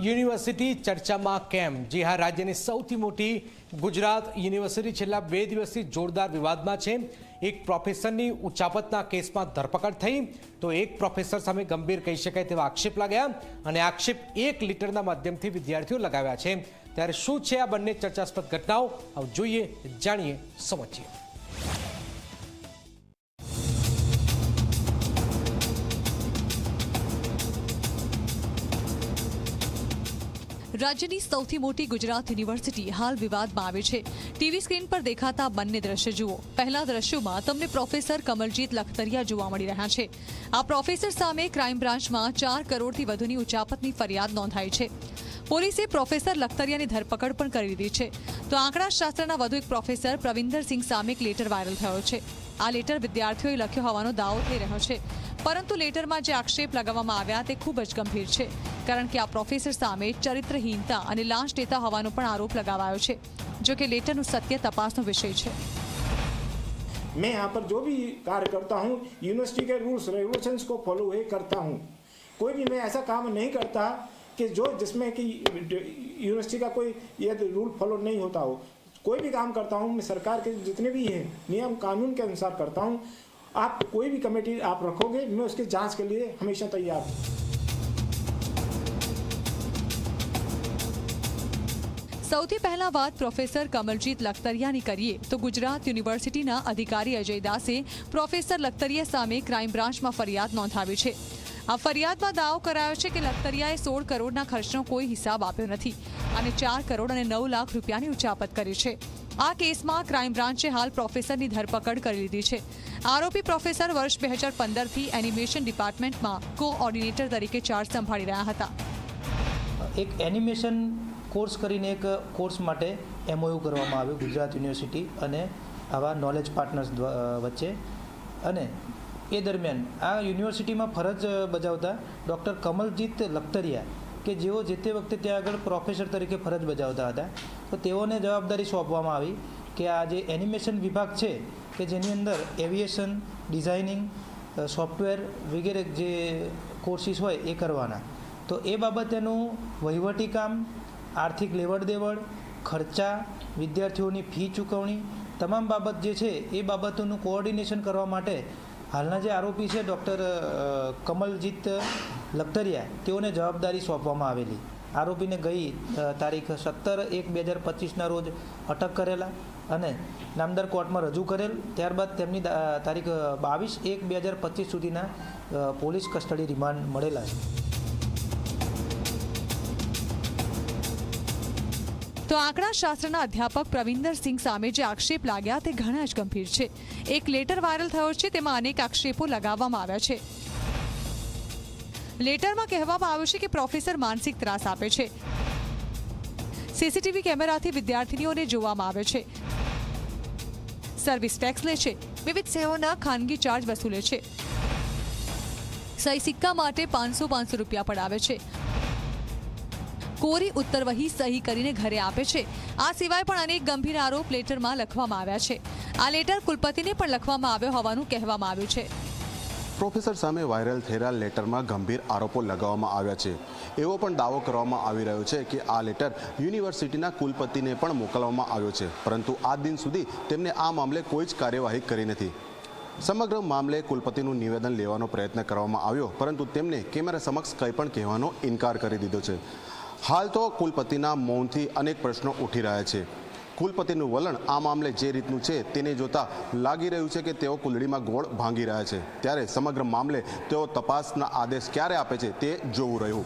University ચર્ચામાં કેમ? જી હા, રાજ્યની સૌથી મોટી ગુજરાત યુનિવર્સિટી છેલ્લા 2 દિવસથી જોરદાર વિવાદમાં છે। એક પ્રોફેસરની ઉચાપતના કેસમાં ધરપકડ થઈ તો એક પ્રોફેસર સામે ગંભીર કહી શકાય તેવા આક્ષેપ લાગ્યા અને આક્ષેપ 1 લીટરના માધ્યમથી વિદ્યાર્થીઓ લગાવ્યા છે। ત્યારે શું છે આ બંને ચર્ચાસ્પદ ઘટનાઓ? આવો જોઈએ, જાણીએ, સમજીએ। राज्यनी सौथी मोटी गुजरात यूनिवर्सिटी हाल विवादमां आवी छे। टीवी स्क्रीन पर देखाता बंने दृश्य जुओ। पहला दृश्यों तमने प्रोफेसर कमलजीत लखतरिया जोवा मळी रह्या छे। आ प्रोफेसर सामे क्राइम ब्रांचमां 4 करोड़थी वधुनी उचापतनी फरियाद नोंधाई छे। पोलीसे प्रोफेसर लखतरियानी धरपकड़ पण करी दीधी छे। तो आंकड़ाशास्त्रना वधु एक प्रोफेसर प्रविंदर सिंह सामे एक लेटर वायरल थयो छे। आ लेटर विद्यार्थीओए लख्यो होવાનો दाવો થઈ રહ્યો છે, પરંતુ લેટરમાં જે આક્ષેપ લગાવવામાં આવ્યા તે ખૂબ જ ગંભીર છે, કારણ કે આ પ્રોફેસર સામે ચરિત્રહીનતા અને લાંચ લેતા હોવાનો પણ આરોપ લગાવાયો છે। જો કે લેટરનું સત્ય તપાસનો વિષય છે। मैं यहाँ पर जो भी कार्य करता हूँ यूनिवर्सिटी के रूल्स रेगुलेशंस को फॉलो हुए करता हूँ। कोई भी मैं ऐसा काम नहीं करता कि जो जिसमें कि यूनिवर्सिटी का कोई ये रूल फॉलो नहीं होता हो। कोई भी काम करता हूँ मैं सरकार के जितने भी हैं नियम कानून के अनुसार करता हूँ। आप कोई भी कमेटी आप रखोगे मैं उसकी जांच के लिए हमेशा तैयार हूँ। સૌથી પહેલા વાત પ્રોફેસર કમલજીત લખતરિયાની કરીએ તો ગુજરાત યુનિવર્સિટીના અધિકારી અજય દાસે પ્રોફેસર લખતરિયા સામે ક્રાઇમ બ્રાન્ચમાં ફરિયાદ નોંધાવી છે। આ ફરિયાદમાં દાવો કરાયો છે કે લખતરિયાએ 16 કરોડના ખર્ચનો કોઈ હિસાબ આપ્યો નથી અને 4 કરોડ અને 9 લાખ રૂપિયાની ઉચાપત કરી છે। આ કેસમાં ક્રાઇમ બ્રાન્ચે હાલ પ્રોફેસરની ધરપકડ કરી લીધી છે। આરોપી પ્રોફેસર વર્ષ 2015થી એનિમેશન ડિપાર્ટમેન્ટમાં કોઓર્ડિનેટર તરીકે ચાર્જ સંભાળી રહ્યા હતા। એક એનિમેશન કોર્સ કરીને એક કોર્સ માટે MOU કરવામાં આવ્યું ગુજરાત યુનિવર્સિટી અને આવા નોલેજ પાર્ટનર્સ વચ્ચે। અને એ દરમિયાન આ યુનિવર્સિટીમાં ફરજ બજાવતા ડૉક્ટર કમલજીત લખતરિયા કે જેઓ જે તે વખતે ત્યાં આગળ પ્રોફેસર તરીકે ફરજ બજાવતા હતા, તો તેઓને જવાબદારી સોંપવામાં આવી કે આ જે એનિમેશન વિભાગ છે કે જેની અંદર એવિએશન, ડિઝાઇનિંગ, સોફ્ટવેર વગેરે જે કોર્સીસ હોય એ કરવાના, તો એ બાબતેનું વહીવટી કામ, આર્થિક લેવડ દેવડ, ખર્ચા, વિદ્યાર્થીઓની ફી ચૂકવણી, તમામ બાબત જે છે એ બાબતોનું કોઓર્ડિનેશન કરવા માટે હાલના જે આરોપી છે ડૉક્ટર કમલજીત લખતરિયા તેઓને જવાબદારી સોંપવામાં આવેલી। આરોપીને ગઈ તારીખ 17/1/2025ના રોજ અટક કરેલા અને નામદાર કોર્ટમાં રજૂ કરેલ। ત્યારબાદ તેમની તારીખ 22/1/2025 સુધીના પોલીસ કસ્ટડી રિમાન્ડ મળેલા છે। તો આંકડાશાસ્ત્રના અધ્યાપક પ્રવિંદર સિંહ સામે જે આક્ષેપ લાગ્યા તે ઘણા જ ગંભીર છે। એક લેટર વાયરલ થયો છે, તેમાં અનેક આક્ષેપો લગાવવામાં આવ્યા છે। લેટરમાં કહેવામાં આવ્યું છે કે પ્રોફેસર માનસિક ત્રાસ આપે છે, સીસીટીવી કેમેરાથી વિદ્યાર્થીનીઓને જોવામાં આવે છે, સર્વિસ ટેક્સ લે છે, વિવિધ સેવાઓના ખાનગી ચાર્જ વસૂલે છે, સહી સિક્કા માટે 500 રૂપિયા પડાવે છે, कोरी उत्तरवही सही करीने घरे आपे छे। आ सिवाय पण अनेक गंभीर आरोप लेटरमां लखवामां आव्या छे। आ लेटर कुलपतिने पण लखवामां आव्यो होवानुं कहेवामां आव्युं छे। प्रोफेसर सामे वायरल थयेला लेटरमां गंभीर आरोपो लगाववामां आव्या छे। एवो पण दावो करवामां आवी रह्यो छे कि आ लेटर युनिवर्सिटीना कुलपतिने पण मोकलवामां आव्यो छे, परंतु आज दिन सुधी तेमणे आ मामले कोई ज कार्यवाही करी नथी। समग्र मामले कुलपतिનું નિવેદન લેવાનો પ્રયત્ન કરવામાં આવ્યો, પરંતુ તેમને કેમેરા સમક્ષ કંઈ પણ કહેવાનો ઇનકાર કરી દીધો છે। હાલ તો કુલપતિના મૌનથી અનેક પ્રશ્નો ઉઠી રહ્યા છે। કુલપતિનું વલણ આ મામલે જે રીતનું છે તેને જોતા લાગી રહ્યું છે કે તેઓ કુંડળીમાં ગોળ ભાંગી રહ્યા છે। ત્યારે સમગ્ર મામલે તેઓ તપાસના આદેશ ક્યારે આપે છે તે જોવું રહ્યું।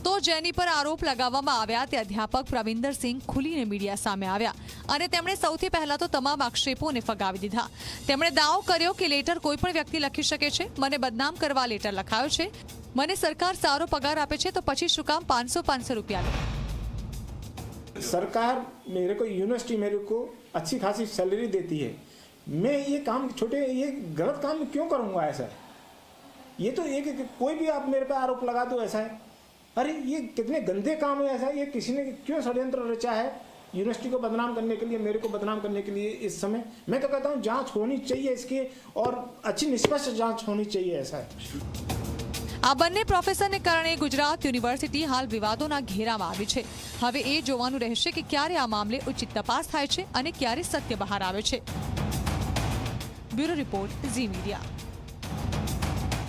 તો જેની પર આરોપ લગાવવામાં આવ્યા તે અધ્યાપક પ્રવિંદર સિંહ ખુલીને મીડિયા સામે આવ્યા અને તેમણે સૌથી પહેલા તો તમામ આક્ષેપોને ફગાવી દીધા। તેમણે દાવો કર્યો કે લેટર કોઈ પણ વ્યક્તિ લખી શકે છે। મને બદનામ કરવા લેટર લખાયો છે। મને સરકાર સારો પગાર આપે છે, તો પછી શું કામ 500 રૂપિયા લે? सरकार मेरे को यूनिवर्सिटी मेरे को अच्छी खासी सैलरी देती है। मैं ये काम छोटे ये गलत काम क्यों करूँगा ऐसा? ये तो एक कोई भी आप मेरे पे आरोप लगा दो ऐसा है। अरे ये कितने गंदे काम है ऐसा, ये किसी ने क्यों षड्यंत्र रचा है यूनिवर्सिटी को बदनाम करने के लिए, मेरे को बदनाम करने के लिए इस समय मैं तो कहता हूँ जांच होनी चाहिए इसकी, और अच्छी निष्पक्ष जांच होनी चाहिए, ऐसा है। આ બંને પ્રોફેસરને કારણે ગુજરાત યુનિવર્સિટી હાલ વિવાદોના ઘેરામાં આવી છે. હવે એ જોવાનું રહેશે કે ક્યારે આ મામલે ઉચિત તપાસ થાય છે અને ક્યારે સત્ય બહાર આવે છે. Bureau report, Zee media.